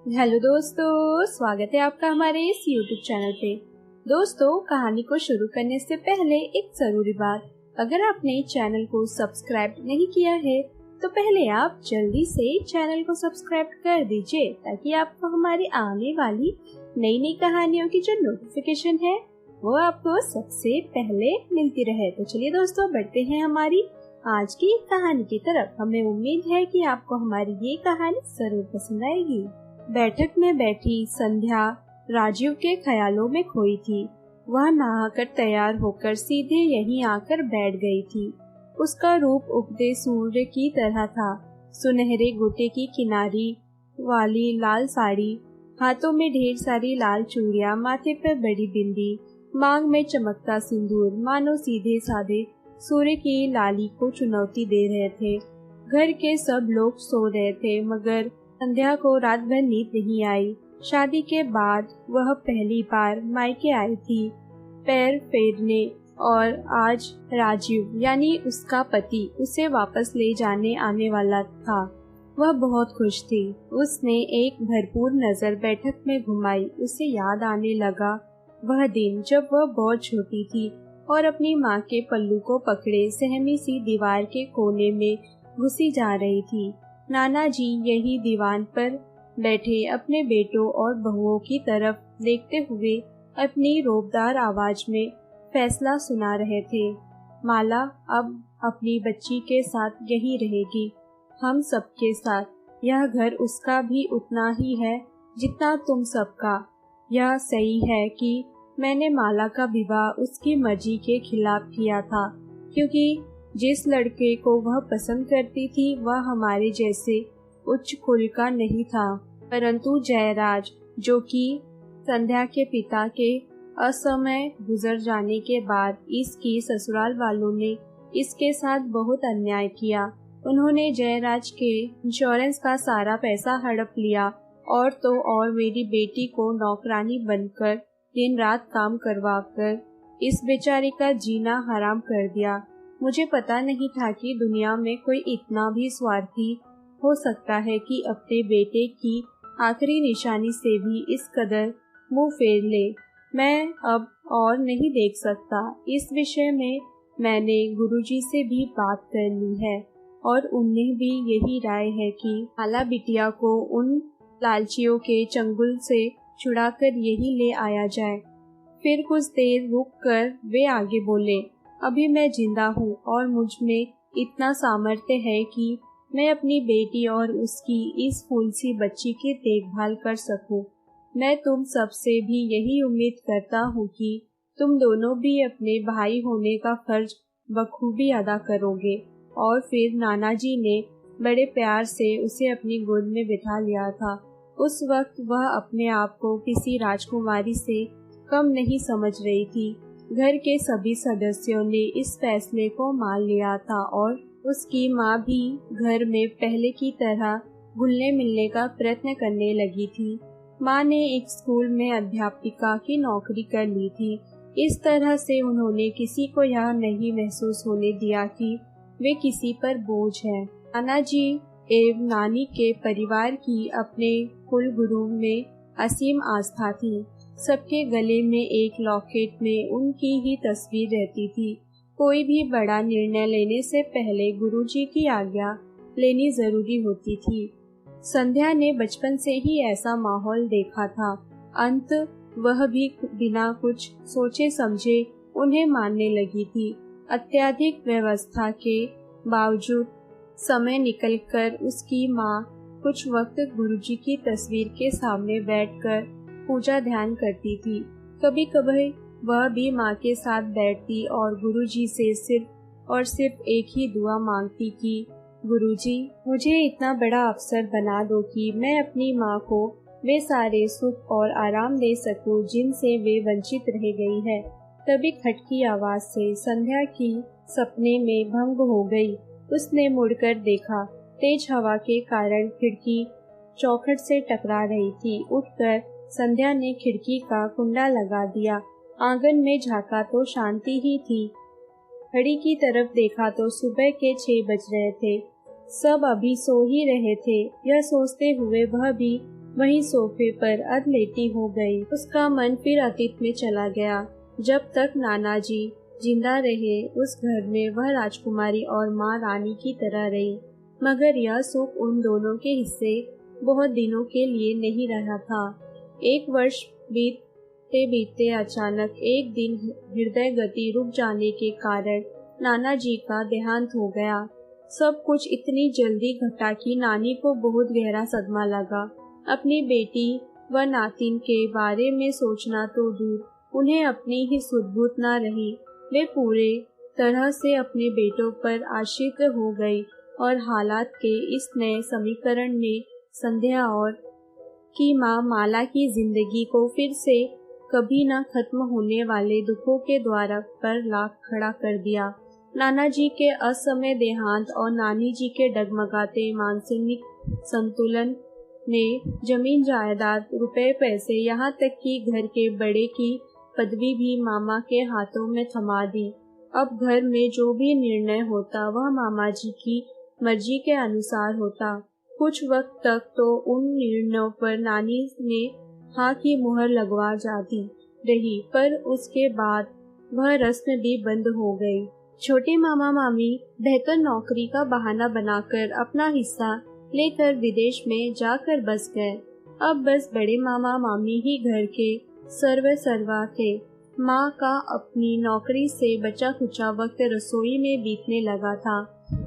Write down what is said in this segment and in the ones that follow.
Hello दोस्तों, स्वागत है आपका हमारे इस YouTube चैनल पे। दोस्तों, कहानी को शुरू करने से पहले एक जरूरी बात, अगर आपने चैनल को सब्सक्राइब नहीं किया है तो पहले आप जल्दी से चैनल को सब्सक्राइब कर दीजिए ताकि आपको हमारी आने वाली नई नई कहानियों की जो नोटिफिकेशन है वो आपको सबसे पहले मिलती रहे। तो चलिए दोस्तों, बढ़ते हैं हमारी आज की कहानी की तरफ। हमें उम्मीद है कि आपको हमारी ये कहानी जरूर पसंद आएगी। बैठक में बैठी संध्या राजीव के ख्यालों में खोई थी। वह नहाकर तैयार होकर सीधे यहीं आकर बैठ गई थी। उसका रूप उगते सूर्य की तरह था। सुनहरे गोटे की किनारी वाली लाल साड़ी, हाथों में ढेर सारी लाल चूड़ियां, माथे पर बड़ी बिंदी, मांग में चमकता सिंदूर मानो सीधे साधे सूर्य की लाली को चुनौती दे रहे थे। घर के सब लोग सो रहे थे मगर संध्या को रात भर नींद नहीं आई। शादी के बाद वह पहली बार मायके आई थी पैर फेरने, और आज राजीव यानी उसका पति उसे वापस ले जाने आने वाला था। वह बहुत खुश थी। उसने एक भरपूर नजर बैठक में घुमाई। उसे याद आने लगा वह दिन जब वह बहुत छोटी थी और अपनी माँ के पल्लू को पकड़े सहमी सी दीवार के कोने में घुसी जा रही थी। नाना जी यही दीवान पर बैठे अपने बेटों और बहुओं की तरफ देखते हुए अपनी रोबदार आवाज में फैसला सुना रहे थे। माला अब अपनी बच्ची के साथ यही रहेगी, हम सबके साथ। यह घर उसका भी उतना ही है जितना तुम सबका। यह सही है कि मैंने माला का विवाह उसकी मर्जी के खिलाफ किया था, क्योंकि जिस लड़के को वह पसंद करती थी वह हमारे जैसे उच्च कुल का नहीं था। परंतु जयराज, जो कि संध्या के पिता के असमय गुजर जाने के बाद इसकी ससुराल वालों ने इसके साथ बहुत अन्याय किया। उन्होंने जयराज के इंश्योरेंस का सारा पैसा हड़प लिया और तो और मेरी बेटी को नौकरानी बनकर दिन रात काम करवाकर इस बेचारी का जीना हराम कर दिया। मुझे पता नहीं था कि दुनिया में कोई इतना भी स्वार्थी हो सकता है कि अपने बेटे की आखिरी निशानी से भी इस कदर मुंह फेर ले। मैं अब और नहीं देख सकता। इस विषय में मैंने गुरुजी से भी बात कर ली है और उन्हें भी यही राय है कि माला बिटिया को उन लालचियों के चंगुल से छुड़ाकर यही ले आया जाए। फिर कुछ देर रुक कर वे आगे बोले, अभी मैं जिंदा हूँ और मुझ में इतना सामर्थ्य है कि मैं अपनी बेटी और उसकी इस फूल सी बच्ची की देखभाल कर सकूं। मैं तुम सबसे भी यही उम्मीद करता हूँ कि तुम दोनों भी अपने भाई होने का फर्ज बखूबी अदा करोगे। और फिर नाना जी ने बड़े प्यार से उसे अपनी गोद में बिठा लिया था। उस वक्त वह अपने आप को किसी राजकुमारी से कम नहीं समझ रही थी। घर के सभी सदस्यों ने इस फैसले को मान लिया था और उसकी माँ भी घर में पहले की तरह घुलने मिलने का प्रयत्न करने लगी थी। माँ ने एक स्कूल में अध्यापिका की नौकरी कर ली थी। इस तरह से उन्होंने किसी को यह नहीं महसूस होने दिया कि वे किसी पर बोझ हैं। नाना जी एवं नानी के परिवार की अपने कुल गुरु में असीम आस्था थी। सबके गले में एक लॉकेट में उनकी ही तस्वीर रहती थी। कोई भी बड़ा निर्णय लेने से पहले गुरुजी की आज्ञा लेनी जरूरी होती थी। संध्या ने बचपन से ही ऐसा माहौल देखा था। अंत वह भी बिना कुछ सोचे समझे उन्हें मानने लगी थी। अत्यधिक व्यवस्था के बावजूद समय निकलकर उसकी माँ कुछ वक्त गुरुजी की तस्वीर के सामने बैठकर पूजा ध्यान करती थी। कभी कभी वह भी माँ के साथ बैठती और गुरुजी से सिर्फ और सिर्फ एक ही दुआ मांगती कि गुरुजी, मुझे इतना बड़ा अफसर बना दो कि मैं अपनी माँ को वे सारे सुख और आराम दे सकूं जिनसे वे वंचित रह गई है। तभी खटकी आवाज से संध्या की सपने में भंग हो गई। उसने मुड़कर देखा। तेज हवा के कारण खिड़की चौखट से टकरा रही थी। उठकर संध्या ने खिड़की का कुंडा लगा दिया। आंगन में झांका तो शांति ही थी। घड़ी की तरफ देखा तो सुबह के 6 बज रहे थे। सब अभी सो ही रहे थे। यह सोचते हुए वह भी वहीं सोफे पर अधलेटी हो गई। उसका मन फिर अतीत में चला गया। जब तक नाना जी जिंदा रहे उस घर में वह राजकुमारी और माँ रानी की तरह रही, मगर यह सुख उन दोनों के हिस्से बहुत दिनों के लिए नहीं रहा था। एक वर्ष बीतते बीतते अचानक एक दिन हृदय गति रुक जाने के कारण नाना जी का देहांत हो गया। सब कुछ इतनी जल्दी घटा कि नानी को बहुत गहरा सदमा लगा। अपनी बेटी व नातिन के बारे में सोचना तो दूर, उन्हें अपनी ही सुध-बुध न रही। वे पूरे तरह से अपने बेटों पर आश्रित हो गई और हालात के इस नए समीकरण ने संध्या और की माँ माला की जिंदगी को फिर से कभी न खत्म होने वाले दुखों के द्वार पर ला खड़ा कर दिया। नाना जी के असमय देहांत और नानी जी के डगमगाते मानसिक संतुलन ने जमीन जायदाद, रुपए पैसे, यहाँ तक कि घर के बड़े की पदवी भी मामा के हाथों में थमा दी। अब घर में जो भी निर्णय होता वह मामा जी की मर्जी के अनुसार होता। कुछ वक्त तक तो उन निर्णयों पर नानी ने हाँ की मुहर लगवा जाती रही, पर उसके बाद वह रस्म भी बंद हो गई। छोटे मामा मामी बेहतर नौकरी का बहाना बनाकर अपना हिस्सा लेकर विदेश में जाकर बस गए। अब बस बड़े मामा मामी ही घर के सर्वा थे। माँ का अपनी नौकरी से बचा खुचा वक्त रसोई में बीतने लगा था।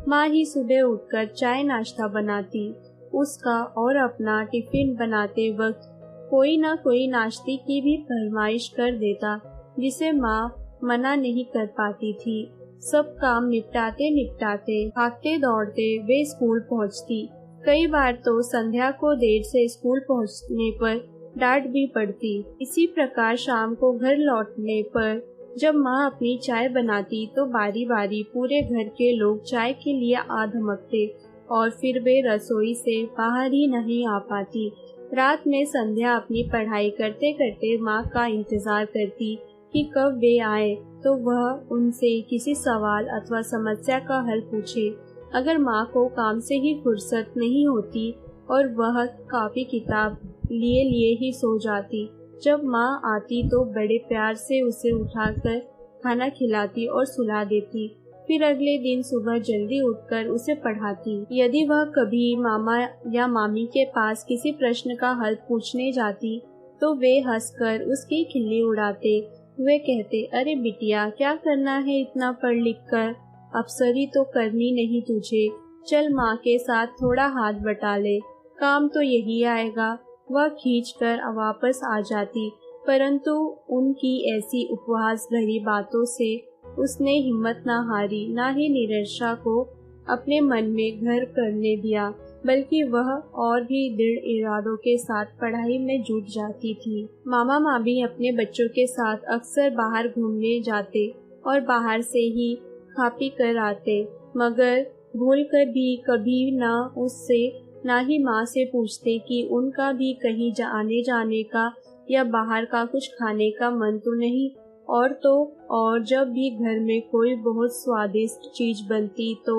माँ ही सुबह उठकर चाय नाश्ता बनाती, उसका और अपना टिफिन बनाते वक्त कोई ना कोई नाश्ते की भी फरमाइश कर देता, जिसे माँ मना नहीं कर पाती थी। सब काम निपटाते निपटाते भागते दौड़ते वे स्कूल पहुँचती। कई बार तो संध्या को देर से स्कूल पहुँचने पर डांट भी पड़ती। इसी प्रकार शाम को घर लौटने पर जब माँ अपनी चाय बनाती तो बारी बारी पूरे घर के लोग चाय के लिए आ धमकते और फिर वे रसोई से बाहर ही नहीं आ पाती। रात में संध्या अपनी पढ़ाई करते करते माँ का इंतजार करती कि कब वे आए तो वह उनसे किसी सवाल अथवा समस्या का हल पूछे। अगर माँ को काम से ही फुर्सत नहीं होती और वह कॉपी किताब लिए लिए ही सो जाती। जब माँ आती तो बड़े प्यार से उसे उठाकर खाना खिलाती और सुला देती। फिर अगले दिन सुबह जल्दी उठकर उसे पढ़ाती। यदि वह कभी मामा या मामी के पास किसी प्रश्न का हल पूछने जाती तो वे हंसकर उसकी खिल्ली उड़ाते हुए कहते, अरे बिटिया, क्या करना है इतना पढ़ लिख कर, अफसरी तो करनी नहीं तुझे, चल माँ के साथ थोड़ा हाथ बटा ले, काम तो यही आएगा। वह खींचकर वापस आ जाती, परंतु उनकी ऐसी उपहास भरी बातों से उसने हिम्मत न हारी, न ही निराशा को अपने मन में घर करने दिया, बल्कि वह और भी दृढ़ इरादों के साथ पढ़ाई में जुट जाती थी। मामा मामी अपने बच्चों के साथ अक्सर बाहर घूमने जाते और बाहर से ही खा पी कर आते, मगर भूल कर भी कभी न उससे ना ही माँ से पूछते कि उनका भी कहीं आने जाने का या बाहर का कुछ खाने का मन तो नहीं। और जब भी घर में कोई बहुत स्वादिष्ट चीज बनती तो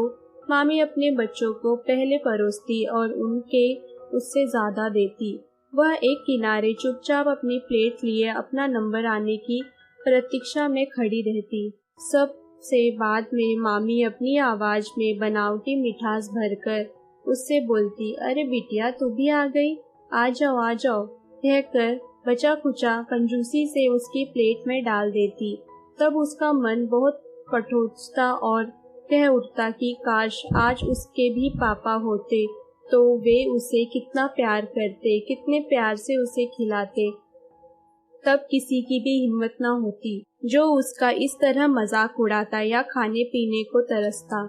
मामी अपने बच्चों को पहले परोसती और उनके उससे ज्यादा देती। वह एक किनारे चुपचाप अपनी प्लेट लिए अपना नंबर आने की प्रतीक्षा में खड़ी रहती। सब से बाद में मामी अपनी आवाज में बनावटी मिठास भरकर उससे बोलती, अरे बिटिया, तू भी आ गई, आ जाओ कहकर बचा खुचा कंजूसी से उसकी प्लेट में डाल देती। तब उसका मन बहुत कठोरता और कह उठता कि काश आज उसके भी पापा होते तो वे उसे कितना प्यार करते, कितने प्यार से उसे खिलाते। तब किसी की भी हिम्मत न होती जो उसका इस तरह मजाक उड़ाता या खाने पीने को तरसता।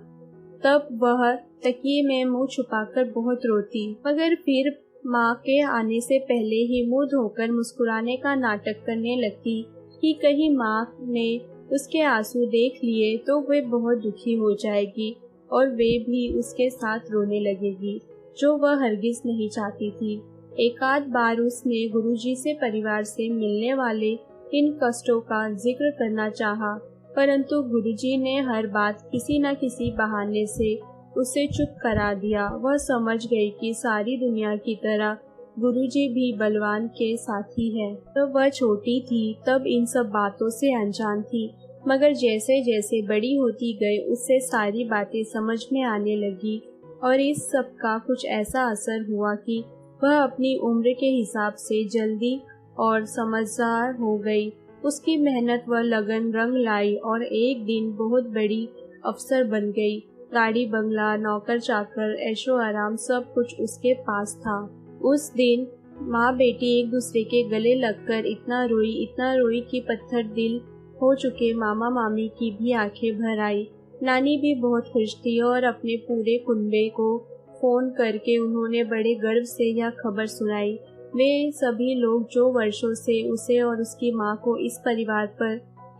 तब वह तकिए में मुंह छुपाकर बहुत रोती, मगर फिर माँ के आने से पहले ही मुंह धोकर मुस्कुराने का नाटक करने लगती कि कहीं माँ ने उसके आंसू देख लिए तो वे बहुत दुखी हो जाएगी और वे भी उसके साथ रोने लगेगी, जो वह हरगिज नहीं चाहती थी। एकाध बार उसने गुरुजी से परिवार से मिलने वाले इन कष्टों का जिक्र करना चाहा, परंतु गुरुजी ने हर बात किसी न किसी बहाने से उसे चुप करा दिया। वह समझ गई कि सारी दुनिया की तरह गुरुजी भी बलवान के साथी है। तो वह छोटी थी तब इन सब बातों से अनजान थी, मगर जैसे जैसे बड़ी होती गई उससे सारी बातें समझ में आने लगी और इस सब का कुछ ऐसा असर हुआ कि वह अपनी उम्र के हिसाब से जल्दी और समझदार हो गई। उसकी मेहनत व लगन रंग लाई और एक दिन बहुत बड़ी अफसर बन गई। गाड़ी बंगला, नौकर चाकर, ऐशो आराम सब कुछ उसके पास था। उस दिन माँ बेटी एक दूसरे के गले लगकर इतना रोई कि पत्थर दिल हो चुके मामा मामी की भी आंखें भर आई। नानी भी बहुत खुश थी और अपने पूरे कुनबे को फोन करके उन्होंने बड़े गर्व से यह खबर सुनाई। वे सभी लोग जो वर्षों से उसे और उसकी माँ को इस परिवार पर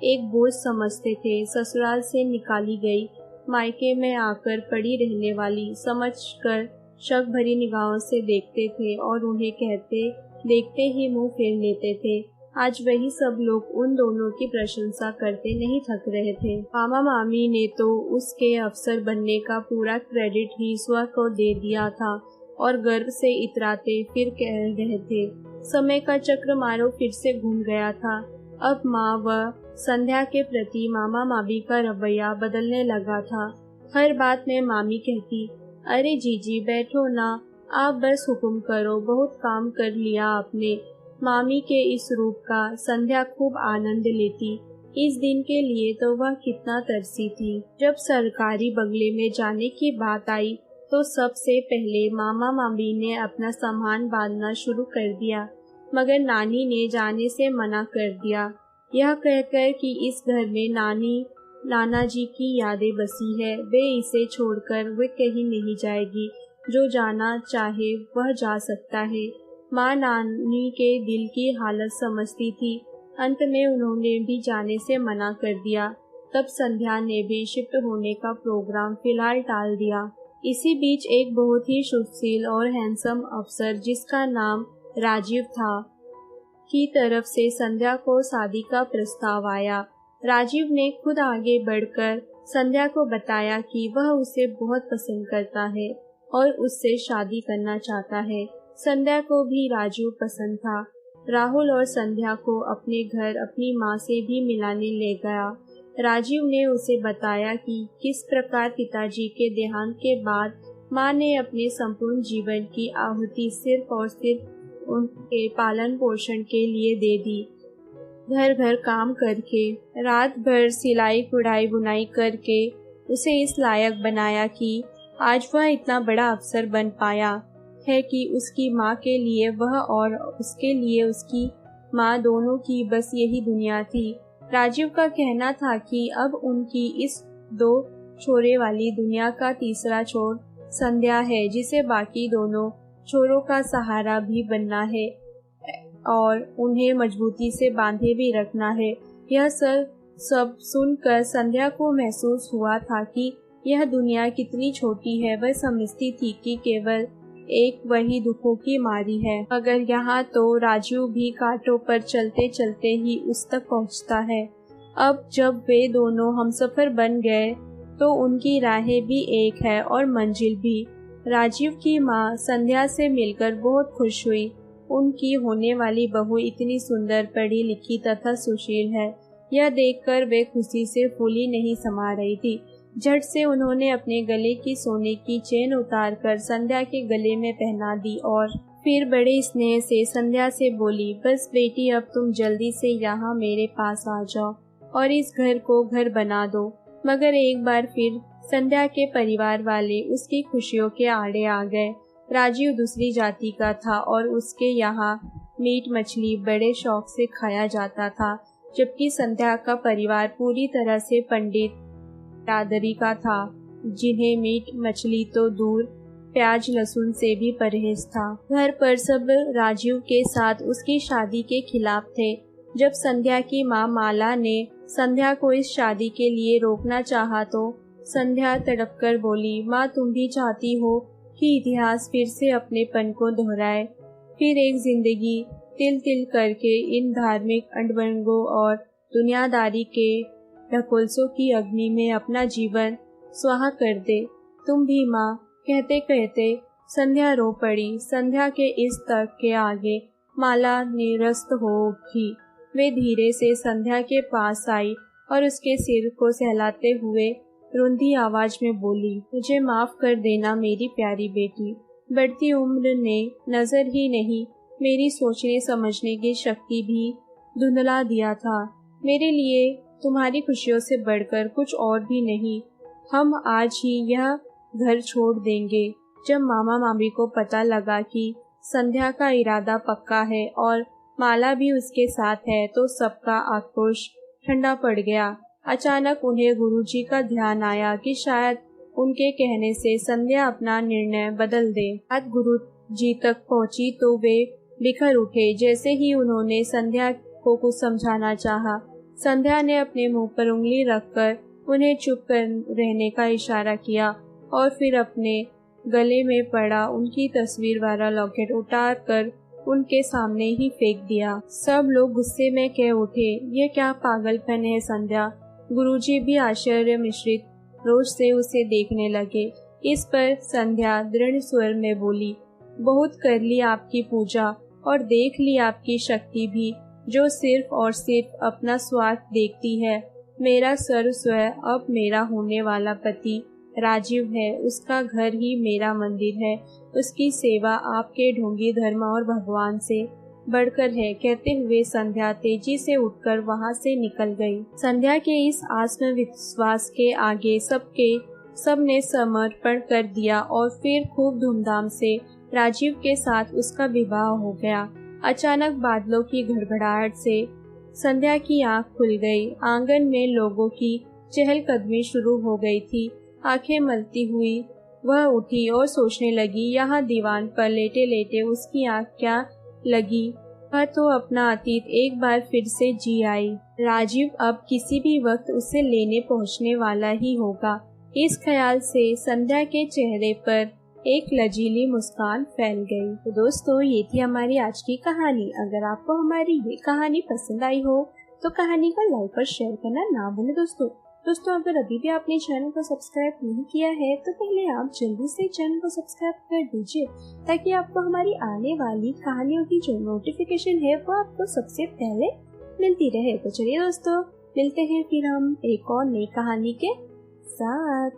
एक बोझ समझते थे, ससुराल से निकाली गई, मायके में आकर पड़ी रहने वाली समझकर शक भरी निगाहों से देखते थे और उन्हें कहते देखते ही मुंह फेर लेते थे। आज वही सब लोग उन दोनों की प्रशंसा करते नहीं थक रहे थे। मामा मामी ने तो उसके अफसर बनने का पूरा क्रेडिट ही स्व को दे दिया था और गर्व से इतराते फिर कह रहे थे। समय का चक्र मारो फिर से घूम गया था। अब माँ व संध्या के प्रति मामा मामी का रवैया बदलने लगा था। हर बात में मामी कहती, अरे जीजी बैठो ना, आप बस हुक्म करो, बहुत काम कर लिया आपने। मामी के इस रूप का संध्या खूब आनंद लेती। इस दिन के लिए तो वह कितना तरसी थी। जब सरकारी बंगले में जाने की बात आई तो सबसे पहले मामा मामी ने अपना सामान बांधना शुरू कर दिया, मगर नानी ने जाने से मना कर दिया, यह कहकर कि इस घर में नाना जी की यादें बसी है, वे इसे छोड़कर वे कहीं नहीं जाएगी, जो जाना चाहे वह जा सकता है। माँ नानी के दिल की हालत समझती थी। अंत में उन्होंने भी जाने से मना कर दिया। तब संध्या ने भी शिफ्ट होने का प्रोग्राम फिलहाल टाल दिया। इसी बीच एक बहुत ही सुशील और हैंडसम अफसर जिसका नाम राजीव था की तरफ से संध्या को शादी का प्रस्ताव आया। राजीव ने खुद आगे बढ़कर संध्या को बताया कि वह उसे बहुत पसंद करता है और उससे शादी करना चाहता है। संध्या को भी राजू पसंद था। राहुल और संध्या को अपने घर अपनी माँ से भी मिलाने ले गया। राजीव ने उसे बताया कि किस प्रकार पिताजी के देहांत के बाद माँ ने अपने संपूर्ण जीवन की आहुति सिर्फ और सिर्फ उनके पालन पोषण के लिए दे दी। घर घर काम करके, रात भर सिलाई कुढ़ाई बुनाई करके उसे इस लायक बनाया कि आज वह इतना बड़ा अफसर बन पाया है कि उसकी माँ के लिए वह और उसके लिए उसकी माँ दोनों की बस यही दुनिया थी। राजीव का कहना था कि अब उनकी इस 2 छोरे वाली दुनिया का तीसरा छोर संध्या है, जिसे बाकी दोनों छोरों का सहारा भी बनना है और उन्हें मजबूती से बांधे भी रखना है। यह सब सुनकर संध्या को महसूस हुआ था कि यह दुनिया कितनी छोटी है। वह समझती थी कि केवल एक वही दुखों की मारी है, मगर यहाँ तो राजू भी कांटों पर चलते चलते ही उस तक पहुँचता है। अब जब वे दोनों हमसफर बन गए तो उनकी राहें भी एक है और मंजिल भी। राजीव की माँ संध्या से मिलकर बहुत खुश हुई। उनकी होने वाली बहू इतनी सुंदर, पढ़ी लिखी तथा सुशील है, यह देखकर वे खुशी से फूली नहीं समा रही थी। झट से उन्होंने अपने गले की सोने की चेन उतारकर संध्या के गले में पहना दी और फिर बड़े स्नेह से संध्या से बोली, बस बेटी अब तुम जल्दी से यहाँ मेरे पास आ जाओ और इस घर को घर बना दो। मगर एक बार फिर संध्या के परिवार वाले उसकी खुशियों के आड़े आ गए। राजीव दूसरी जाति का था और उसके यहाँ मीट मछली बड़े शौक से खाया जाता था, जबकि संध्या का परिवार पूरी तरह से पंडित बिरादरी का था, जिन्हें मीट मछली तो दूर प्याज लहसुन से भी परहेज था। घर पर सब राजीव के साथ उसकी शादी के खिलाफ थे। जब संध्या की माँ माला ने संध्या को इस शादी के लिए रोकना चाहा तो संध्या तड़प कर बोली, माँ तुम भी चाहती हो कि इतिहास फिर से अपनेपन को दोहराए, फिर एक जिंदगी तिल तिल करके इन धार्मिक अड़बंगों और दुनियादारी के ढकोलसों की अग्नि में अपना जीवन स्वाहा कर दे। तुम भी माँ, कहते कहते संध्या रो पड़ी। संध्या के इस तर्क के आगे माला निरस्त हो उठी। वे धीरे से संध्या के पास आई और उसके सिर को सहलाते हुए रुंधी आवाज में बोली, मुझे माफ कर देना मेरी प्यारी बेटी। बढ़ती उम्र ने नजर ही नहीं, मेरी सोचने समझने की शक्ति भी धुंधला दिया था। मेरे लिए तुम्हारी खुशियों से बढ़कर कुछ और भी नहीं। हम आज ही यह घर छोड़ देंगे। जब मामा मामी को पता लगा कि संध्या का इरादा पक्का है और माला भी उसके साथ है तो सबका आक्रोश ठंडा पड़ गया। अचानक उन्हें गुरुजी का ध्यान आया कि शायद उनके कहने से संध्या अपना निर्णय बदल दे। बात गुरुजी तक पहुंची तो वे बिखर उठे। जैसे ही उन्होंने संध्या को कुछ समझाना चाहा, संध्या ने अपने मुंह पर उंगली रखकर उन्हें चुप कर रहने का इशारा किया और फिर अपने गले में पड़ा उनकी तस्वीर वाला लॉकेट उतार कर उनके सामने ही फेंक दिया। सब लोग गुस्से में कह उठे, ये क्या पागलपन है संध्या। गुरुजी भी आश्चर्य मिश्रित रोष से उसे देखने लगे। इस पर संध्या दृढ़ स्वर में बोली, बहुत कर ली आपकी पूजा और देख ली आपकी शक्ति भी, जो सिर्फ और सिर्फ अपना स्वार्थ देखती है। मेरा सर्वस्व अब मेरा होने वाला पति राजीव है। उसका घर ही मेरा मंदिर है। उसकी सेवा आपके ढोंगी धर्म और भगवान से बढ़कर है। कहते हुए संध्या तेजी से उठकर वहां से निकल गई। संध्या के इस आत्मविश्वास के आगे सबने समर्पण कर दिया और फिर खूब धूमधाम से राजीव के साथ उसका विवाह हो गया। अचानक बादलों की घड़घड़ाहट से संध्या की आंख खुल गई। आंगन में लोगों की चहलकदमी शुरू हो गई थी। आंखें मलती हुई वह उठी और सोचने लगी, यहाँ दीवान पर लेटे लेटे उसकी आंख क्या लगी। वह तो अपना अतीत एक बार फिर से जी आई। राजीव अब किसी भी वक्त उसे लेने पहुँचने वाला ही होगा। इस ख्याल से संध्या के चेहरे पर एक लजीली मुस्कान फैल गई। तो दोस्तों, ये थी हमारी आज की कहानी। अगर आपको हमारी ये कहानी पसंद आई हो तो कहानी को लाइक और शेयर करना ना भूलें दोस्तों, अगर अभी भी आपने चैनल को सब्सक्राइब नहीं किया है तो पहले आप जल्दी से चैनल को सब्सक्राइब कर दीजिए, ताकि आपको हमारी आने वाली कहानियों की जो नोटिफिकेशन है वो आपको सबसे पहले मिलती रहे। तो चलिए दोस्तों, मिलते हैं फिर हम एक और नई कहानी के साथ।